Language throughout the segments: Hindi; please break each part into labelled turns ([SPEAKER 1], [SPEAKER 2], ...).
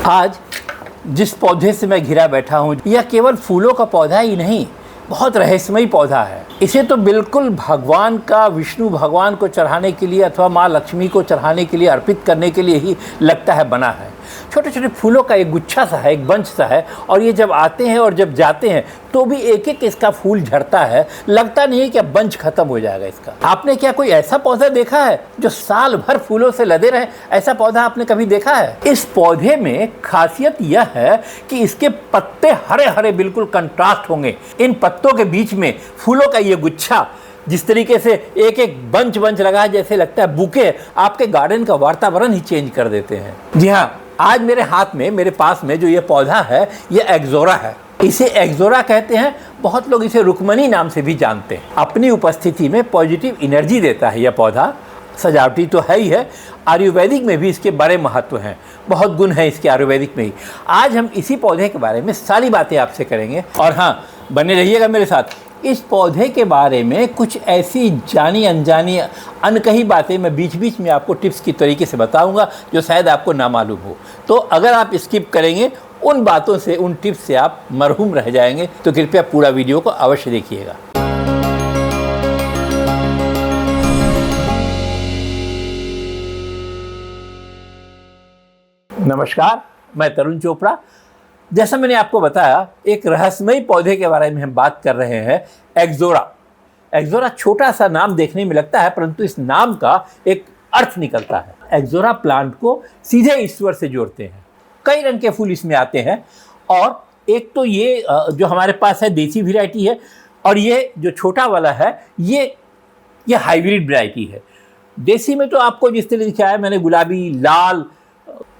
[SPEAKER 1] आज जिस पौधे से मैं घिरा बैठा हूँ यह केवल फूलों का पौधा ही नहीं, बहुत रहस्यमयी पौधा है। इसे तो बिल्कुल भगवान का, विष्णु भगवान को चढ़ाने के लिए अथवा माँ लक्ष्मी को चढ़ाने के लिए, अर्पित करने के लिए ही लगता है बना है। छोटे छोटे फूलों का एक गुच्छा सा है, एक बंच सा है, और ये जब आते हैं और जब जाते हैं तो भी एक एक इसका फूल झड़ता है। लगता नहीं है कि अब बंच खत्म हो जाएगा इसका। आपने क्या कोई ऐसा पौधा देखा है जो साल भर फूलों से लदे रहे? ऐसा पौधा आपने कभी देखा है? इस पौधे में खासियत यह है कि इसके पत्ते हरे हरे बिल्कुल कंट्रास्ट होंगे। इन पत्तों के बीच में फूलों का ये गुच्छा जिस तरीके से एक एक बंच लगा है, जैसे लगता है बुके आपके गार्डन का वातावरण ही चेंज कर देते हैं। जी हाँ, आज मेरे हाथ में, मेरे पास में जो ये पौधा है ये एक्सोरा है। इसे एक्सोरा कहते हैं, बहुत लोग इसे रुक्मणी नाम से भी जानते हैं। अपनी उपस्थिति में पॉजिटिव एनर्जी देता है यह पौधा। सजावटी तो है ही है, आयुर्वेदिक में भी इसके बड़े महत्व हैं, बहुत गुण हैं इसके आयुर्वेदिक में ही। आज हम इसी पौधे के बारे में सारी बातें आपसे करेंगे। और हाँ, बने रहिएगा मेरे साथ। इस पौधे के बारे में कुछ ऐसी जानी अनजानी अनकही बातें मैं बीच बीच में आपको टिप्स की तरीके से बताऊंगा जो शायद आपको ना मालूम हो। तो अगर आप स्किप करेंगे उन बातों से, उन टिप्स से आप मरहूम रह जाएंगे। तो कृपया पूरा वीडियो को अवश्य देखिएगा। नमस्कार, मैं तरुण चोपड़ा। जैसा मैंने आपको बताया, एक रहस्यमयी पौधे के बारे में हम बात कर रहे हैं, एक्सोरा। एक्सोरा छोटा सा नाम देखने में लगता है, परंतु इस नाम का एक अर्थ निकलता है। एक्सोरा प्लांट को सीधे ईश्वर से जोड़ते हैं। कई रंग के फूल इसमें आते हैं, और एक तो ये जो हमारे पास है देसी वैरायटी है, और ये जो छोटा वाला है ये हाइब्रिड वैरायटी है। देसी में तो आपको जिस तरह दिखाया है मैंने, गुलाबी, लाल,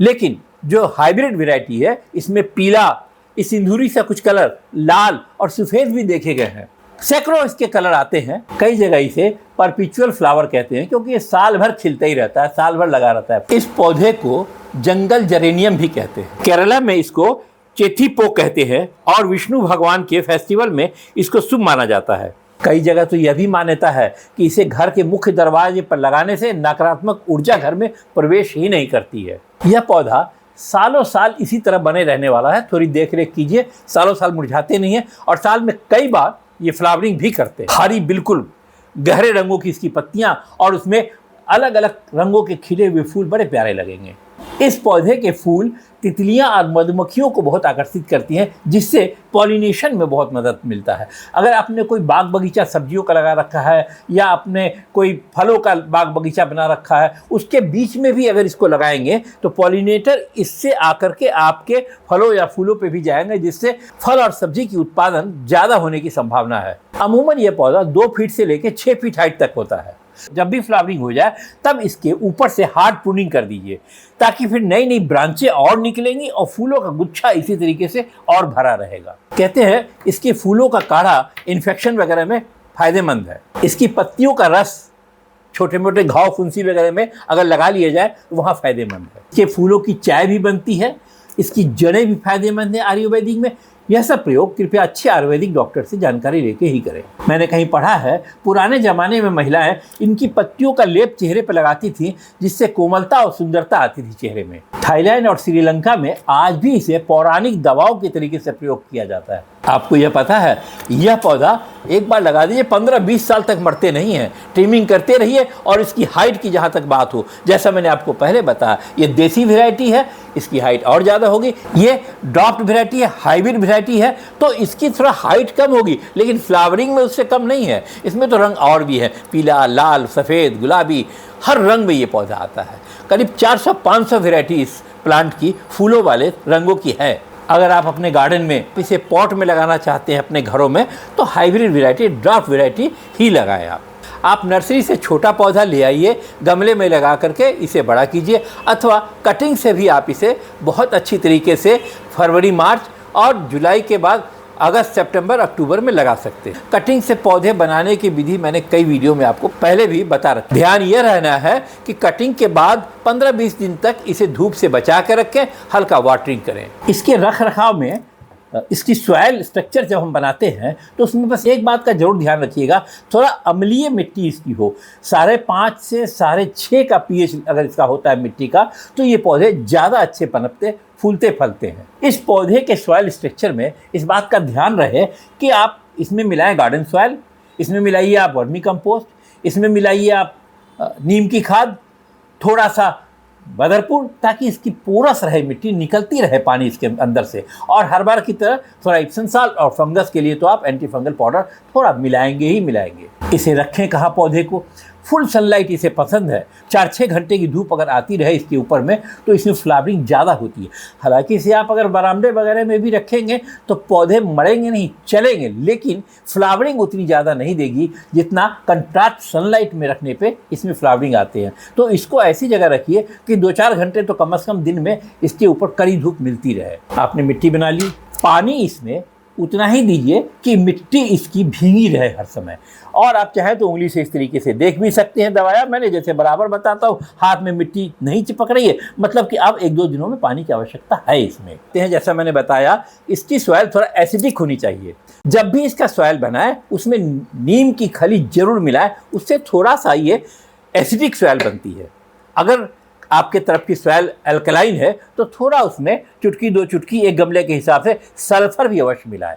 [SPEAKER 1] लेकिन जो हाइब्रिड वैरायटी है इसमें पीला, इस सिंदूरी सा कुछ कलर, लाल और सफ़ेद भी देखे गए हैं। सैकड़ों इसके कलर आते हैं। कई जगह इसे परपेचुअल फ्लावर कहते हैं, क्योंकि ये साल भर खिलता ही रहता है, साल भर लगा रहता है। इस पौधे को जंगल जेरेनियम भी कहते हैं। केरला में इसको चेथीपो कहते हैं, और विष्णु भगवान के फेस्टिवल में इसको शुभ माना जाता है। कई जगह तो यह भी मान्यता है कि इसे घर के मुख्य दरवाजे पर लगाने से नकारात्मक ऊर्जा घर में प्रवेश ही नहीं करती है। यह पौधा सालों साल इसी तरह बने रहने वाला है। थोड़ी देख रेख कीजिए, सालों साल मुरझाते नहीं है, और साल में कई बार ये फ्लावरिंग भी करते हैं। हरी, बिल्कुल गहरे रंगों की इसकी पत्तियां, और उसमें अलग अलग रंगों के खिले हुए फूल बड़े प्यारे लगेंगे। इस पौधे के फूल तितलियां और मधुमक्खियों को बहुत आकर्षित करती हैं, जिससे पॉलिनेशन में बहुत मदद मिलता है। अगर आपने कोई बाग बगीचा सब्जियों का लगा रखा है, या आपने कोई फलों का बाग बगीचा बना रखा है, उसके बीच में भी अगर इसको लगाएंगे तो पॉलिनेटर इससे आकर के आपके फलों या फूलों पे भी जाएंगे, जिससे फल और सब्जी की उत्पादन ज़्यादा होने की संभावना है। अमूमन यह पौधा 2 फीट से लेकर 6 फीट हाइट तक होता है। जब भी फ्लावरिंग हो जाए तब इसके ऊपर से हार्ड प्रूनिंग कर दीजिए, ताकि फिर नई नई ब्रांचें और निकलेंगी और फूलों का गुच्छा इसी तरीके से और भरा रहेगा। कहते हैं इसके फूलों का काढ़ा इन्फेक्शन वगैरह में फायदेमंद है। इसकी पत्तियों का रस छोटे मोटे घाव, फुंसी वगैरह में अगर लगा लिया जाए तो वहाँ फायदेमंद है। इसके फूलों की चाय भी बनती है। इसकी जड़ें भी फायदेमंद है आयुर्वेदिक में। यह सब प्रयोग कृपया अच्छे आयुर्वेदिक डॉक्टर से जानकारी लेके ही करें। मैंने कहीं पढ़ा है, पुराने ज़माने में महिलाएं इनकी पत्तियों का लेप चेहरे पर लगाती थीं, जिससे कोमलता और सुंदरता आती थी चेहरे में। थाईलैंड और श्रीलंका में आज भी इसे पौराणिक दवाओं के तरीके से प्रयोग किया जाता है। आपको यह पता है, यह पौधा एक बार लगा दीजिए 15-20 साल तक मरते नहीं हैं। ट्रिमिंग करते रहिए। और इसकी हाइट की जहाँ तक बात हो, जैसा मैंने आपको पहले बताया, ये देसी वैरायटी है, इसकी हाइट और ज़्यादा होगी। ये ड्रॉप्ड वैरायटी है, हाइब्रिड वैरायटी है, तो इसकी थोड़ा हाइट कम होगी, लेकिन फ्लावरिंग में उससे कम नहीं है। इसमें तो रंग और भी है, पीला, लाल, सफ़ेद, गुलाबी, हर रंग में ये पौधा आता है। करीब 400-500 वैरायटी इस प्लांट की फूलों वाले रंगों की है। अगर आप अपने गार्डन में इसे पॉट में लगाना चाहते हैं अपने घरों में, तो हाइब्रिड वैरायटी, ड्राफ्ट वैरायटी ही लगाएं। आप नर्सरी से छोटा पौधा ले आइए, गमले में लगा करके इसे बड़ा कीजिए, अथवा कटिंग से भी आप इसे बहुत अच्छी तरीके से फरवरी, मार्च और जुलाई के बाद अगस्त, सितंबर, अक्टूबर में लगा सकते हैं। कटिंग से पौधे बनाने की विधि मैंने कई वीडियो में आपको पहले भी बता रखी। ध्यान यह रहना है कि कटिंग के बाद 15-20 दिन तक इसे धूप से बचा कर रखें, हल्का वाटरिंग करें। इसके रख रखाव में इसकी सॉइल स्ट्रक्चर जब हम बनाते हैं तो उसमें बस एक बात का जरूर ध्यान रखिएगा, थोड़ा अम्लीय मिट्टी इसकी हो। 5.5 से 6.5 का पीएच अगर इसका होता है मिट्टी का, तो ये पौधे ज़्यादा अच्छे पनपते फूलते फलते हैं। इस पौधे के सॉइल स्ट्रक्चर में इस बात का ध्यान रहे कि आप इसमें मिलाएं गार्डन सॉइल, इसमें मिलाइए आप वर्मी कंपोस्ट, इसमें मिलाइए आप नीम की खाद, थोड़ा सा बदरपुर, ताकि इसकी पोरस रहे, मिट्टी निकलती रहे पानी इसके अंदर से। और हर बार की तरह थोड़ा इप्सम साल्ट और फंगस के लिए तो आप एंटी फंगल पाउडर थोड़ा मिलाएंगे ही मिलाएंगे। इसे रखें कहाँ पौधे को? फुल सनलाइट इसे पसंद है। 4-6 घंटे की धूप अगर आती रहे इसके ऊपर में तो इसमें फ्लावरिंग ज़्यादा होती है। हालांकि इसे आप अगर बरामदे वगैरह में भी रखेंगे तो पौधे मरेंगे नहीं, चलेंगे, लेकिन फ्लावरिंग उतनी ज़्यादा नहीं देगी जितना कंट्रास्ट सनलाइट में रखने पे इसमें फ्लावरिंग आते हैं। तो इसको ऐसी जगह रखिए कि 2-4 घंटे तो कम से कम दिन में इसके ऊपर कड़ी धूप मिलती रहे। आपने मिट्टी बना ली, पानी इसमें उतना ही दीजिए कि मिट्टी इसकी भीगी रहे हर समय। और आप चाहें तो उंगली से इस तरीके से देख भी सकते हैं दबाया मैंने, जैसे बराबर बताता हूँ, हाथ में मिट्टी नहीं चिपक रही है, मतलब कि अब 1-2 दिनों में पानी की आवश्यकता है इसमें। जैसा मैंने बताया, इसकी सॉइल थोड़ा एसिडिक होनी चाहिए। जब भी इसका सॉइल बनाए उसमें नीम की खली जरूर मिलाए, उससे थोड़ा सा ये एसिडिक सॉइल बनती है। अगर आपके तरफ की सॉइल अल्कलाइन है तो थोड़ा उसमें चुटकी 2 चुटकी एक गमले के हिसाब से सल्फर भी अवश्य मिलाएं।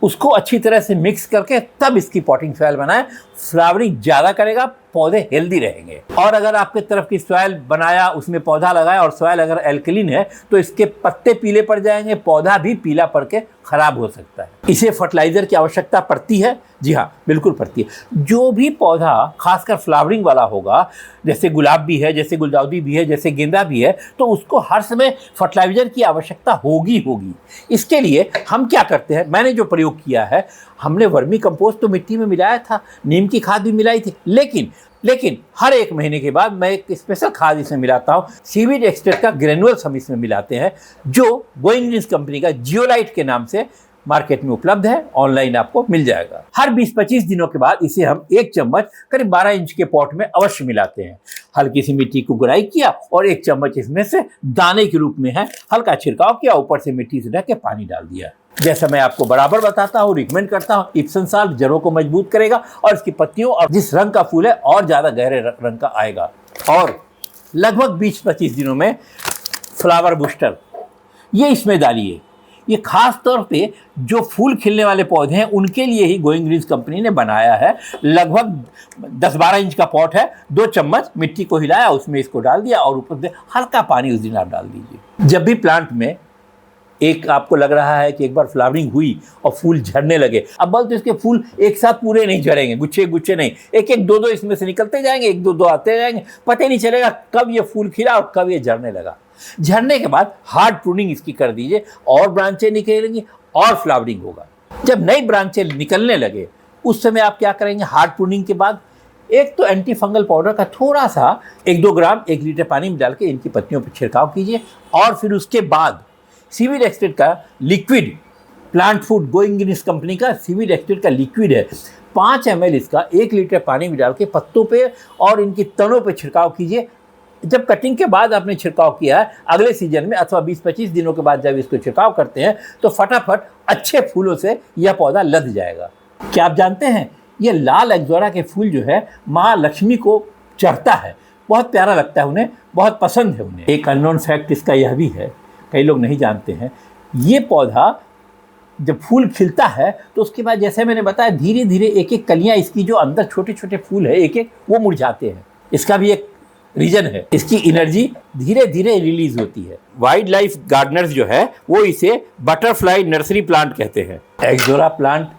[SPEAKER 1] उसको अच्छी तरह से मिक्स करके तब इसकी पॉटिंग सॉइल बनाएं। फ्लावरिंग ज़्यादा करेगा, पौधे हेल्दी रहेंगे। और अगर आपके तरफ की सॉइल बनाया, उसमें पौधा लगाया और सॉइल अगर एल्कलिन है तो इसके पत्ते पीले पड़ जाएंगे, पौधा भी पीला पड़ के खराब हो सकता है। इसे फर्टिलाइज़र की आवश्यकता पड़ती है, जी हाँ बिल्कुल पड़ती है। जो भी पौधा खासकर फ्लावरिंग वाला होगा, जैसे गुलाब भी है, जैसे गुलदाउदी भी है, जैसे गेंदा भी है, तो उसको हर समय फर्टिलाइज़र की आवश्यकता होगी। इसके लिए हम क्या करते हैं, मैंने जो प्रयोग किया है, हमने वर्मी कंपोस्ट तो मिट्टी में मिलाया था, नीम की खाद भी मिलाई थी, लेकिन हर 1 महीने के बाद मैं एक स्पेशल खाद इसमें मिलाता हूँ। सीवीड एक्सट्रैक्ट का ग्रेनुअल्स हम इसमें मिलाते हैं, जो गोइंग ग्रीन्स कंपनी का जियोलाइट के नाम से मार्केट में उपलब्ध है, ऑनलाइन आपको मिल जाएगा। हर 20-25 दिनों के बाद इसे हम 1 चम्मच करीब 12 इंच के पॉट में अवश्य मिलाते हैं। हल्की सी मिट्टी को गुड़ाई किया और 1 चम्मच इसमें से दाने के रूप में है हल्का छिड़काव किया, ऊपर से मिट्टी से ढक के पानी डाल दिया। जैसा मैं आपको बराबर बताता हूँ, रिकमेंड करता हूँ, इप्सम साल्ट जड़ों को मजबूत करेगा और इसकी पत्तियों और जिस रंग का फूल है और ज़्यादा गहरे रंग का आएगा। और लगभग 20-25 दिनों में फ्लावर बूस्टर ये इसमें डालिए। ये खास तौर पे जो फूल खिलने वाले पौधे हैं उनके लिए ही गोइंग ग्रीन्स कंपनी ने बनाया है। लगभग 10-12 इंच का पॉट है, 2 चम्मच मिट्टी को हिलाया, उसमें इसको डाल दिया और ऊपर से हल्का पानी उस दिन आप डाल दीजिए। जब भी प्लांट में एक आपको लग रहा है कि एक बार फ्लावरिंग हुई और फूल झड़ने लगे, अब बोलते इसके फूल एक साथ पूरे नहीं झड़ेंगे, गुच्छे नहीं, 1-1 2-2 इसमें से निकलते जाएंगे, 1-2 आते जाएंगे, पता ही नहीं चलेगा कब ये फूल खिला और कब ये झड़ने लगा। झड़ने के बाद हार्ड प्रूनिंग इसकी कर दीजिए और ब्रांचें निकलेंगी और फ्लावरिंग होगा। जब नई ब्रांचें निकलने लगे उस समय आप क्या करेंगे, हार्ड प्रूनिंग के बाद एक तो एंटी फंगल पाउडर का थोड़ा सा 1-2 ग्राम 1 लीटर पानी में डाल के इनकी पत्तियों पर छिड़काव कीजिए। और फिर उसके बाद सीवीड एक्सट्रैक्ट का liquid, plant food going greens company का सीवीड एक्सट्रैक्ट का लिक्विड है, 5 ml इसका 1 लीटर पानी में डाल के पत्तों पे और इनकी तनों पे छिड़काव कीजिए। जब कटिंग के बाद आपने छिड़काव किया है, अगले सीजन में अथवा 20-25 दिनों के बाद जब इसको छिड़काव करते हैं तो फटाफट अच्छे फूलों से यह पौधा लद जाएगा। क्या आप जानते हैं, ये लाल एग्जोरा के फूल जो है माँ लक्ष्मी को चढ़ता है, बहुत प्यारा लगता है उन्हें, बहुत पसंद है उन्हें। एक अननोन फैक्ट इसका यह भी है, कई लोग नहीं जानते हैं, ये पौधा जब फूल खिलता है तो उसके बाद जैसे मैंने बताया धीरे धीरे 1-1 कलियाँ इसकी जो अंदर छोटे छोटे फूल है 1-1 वो मुरझाते हैं। इसका भी एक रीजन है, इसकी एनर्जी धीरे धीरे रिलीज होती है। वाइल्ड लाइफ गार्डनर्स जो है वो इसे बटरफ्लाई नर्सरी प्लांट कहते हैं। एक्सोरा प्लांट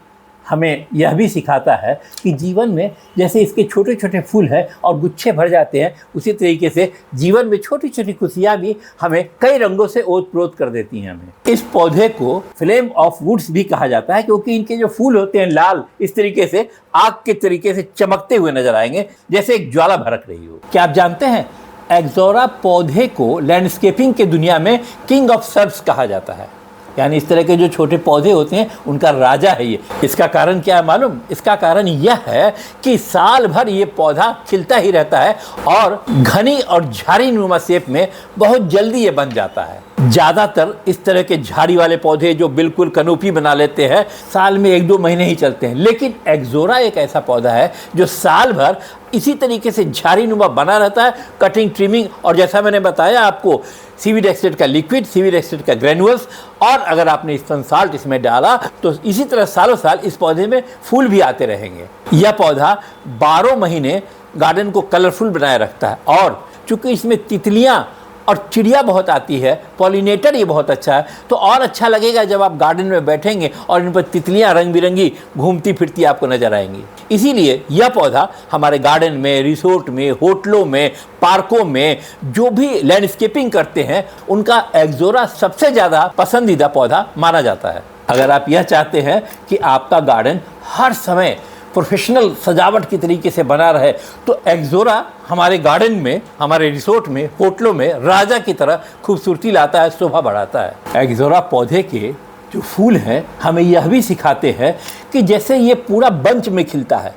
[SPEAKER 1] हमें यह भी सिखाता है कि जीवन में जैसे इसके छोटे छोटे फूल हैं और गुच्छे भर जाते हैं, उसी तरीके से जीवन में छोटी छोटी खुशियाँ भी हमें कई रंगों से ओत-प्रोत कर देती हैं। हमें इस पौधे को फ्लेम ऑफ वुड्स भी कहा जाता है, क्योंकि इनके जो फूल होते हैं लाल, इस तरीके से आग के तरीके से चमकते हुए नजर आएंगे, जैसे एक ज्वाला भड़क रही हो। क्या आप जानते हैं, एक्सोरा पौधे को लैंडस्केपिंग के दुनिया में किंग ऑफ सर्ब्स कहा जाता है, यानी इस तरह के जो छोटे पौधे होते हैं उनका राजा है ये। इसका कारण क्या है मालूम? इसका कारण यह है कि साल भर ये पौधा खिलता ही रहता है और घनी और झाड़ी नुमा शेप में बहुत जल्दी ये बन जाता है। ज़्यादातर इस तरह के झाड़ी वाले पौधे जो बिल्कुल कनोपी बना लेते हैं साल में 1-2 महीने ही चलते हैं, लेकिन एक्सोरा एक ऐसा पौधा है जो साल भर इसी तरीके से झाड़ी नुमा बना रहता है। कटिंग, ट्रिमिंग और जैसा मैंने बताया आपको सीवीड एक्सट्रैक्ट का लिक्विड, सीवीड एक्सट्रैक्ट का ग्रेनुअल्स, और अगर आपने इप्सम साल्ट इसमें डाला तो इसी तरह सालों साल इस पौधे में फूल भी आते रहेंगे। यह पौधा 12 महीने गार्डन को कलरफुल बनाए रखता है और चूँकि इसमें तितलियाँ और चिड़िया बहुत आती है, पॉलिनेटर ये बहुत अच्छा है, तो और अच्छा लगेगा जब आप गार्डन में बैठेंगे और इन पर तितलियाँ रंग बिरंगी घूमती फिरती आपको नजर आएंगी। इसीलिए यह पौधा हमारे गार्डन में, रिसोर्ट में, होटलों में, पार्कों में जो भी लैंडस्केपिंग करते हैं उनका एक्सोरा सबसे ज़्यादा पसंदीदा पौधा माना जाता है। अगर आप यह चाहते हैं कि आपका गार्डन हर समय प्रोफेशनल सजावट की तरीके से बना रहे तो एक्सोरा हमारे गार्डन में, हमारे रिसोर्ट में, होटलों में राजा की तरह खूबसूरती लाता है, शोभा बढ़ाता है। एक्सोरा पौधे के जो फूल हैं हमें यह भी सिखाते हैं कि जैसे ये पूरा बंच में खिलता है,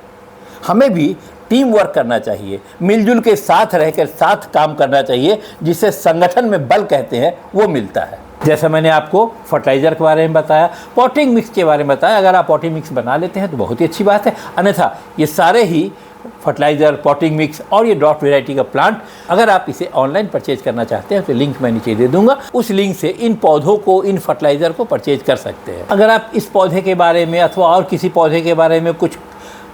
[SPEAKER 1] हमें भी टीम वर्क करना चाहिए, मिलजुल के साथ रहकर साथ काम करना चाहिए, जिसे संगठन में बल कहते हैं वो मिलता है। जैसा मैंने आपको फर्टिलाइज़र के बारे में बताया, पॉटिंग मिक्स के बारे में बताया, अगर आप पॉटिंग मिक्स बना लेते हैं तो बहुत ही अच्छी बात है, अन्यथा ये सारे ही फर्टिलाइज़र, पॉटिंग मिक्स और ये ड्रॉट वैरायटी का प्लांट अगर आप इसे ऑनलाइन परचेज करना चाहते हैं तो लिंक मैं नीचे दे दूंगा, उस लिंक से इन पौधों को, इन फर्टिलाइज़र को परचेज कर सकते हैं। अगर आप इस पौधे के बारे में अथवा और किसी पौधे के बारे में कुछ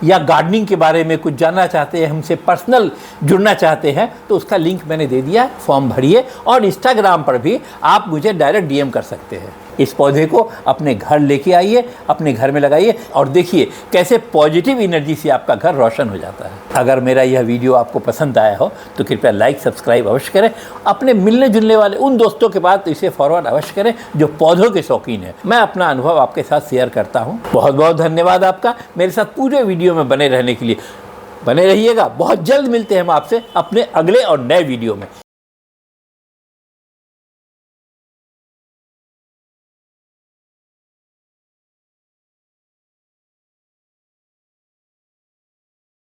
[SPEAKER 1] या गार्डनिंग के बारे में कुछ जानना चाहते हैं, हमसे पर्सनल जुड़ना चाहते हैं तो उसका लिंक मैंने दे दिया है, फॉर्म भरिए और इंस्टाग्राम पर भी आप मुझे डायरेक्ट डीएम कर सकते हैं। इस पौधे को अपने घर लेके आइए, अपने घर में लगाइए और देखिए कैसे पॉजिटिव एनर्जी से आपका घर रोशन हो जाता है। अगर मेरा यह वीडियो आपको पसंद आया हो तो कृपया लाइक, सब्सक्राइब अवश्य करें। अपने मिलने जुलने वाले उन दोस्तों के बाद तो इसे फॉरवर्ड अवश्य करें जो पौधों के शौकीन हैं। मैं अपना अनुभव आपके साथ शेयर करता हूँ। बहुत बहुत धन्यवाद आपका मेरे साथ पूरे वीडियो में बने रहने के लिए। बने रहिएगा, बहुत जल्द मिलते हैं हम आपसे अपने अगले और नए वीडियो में।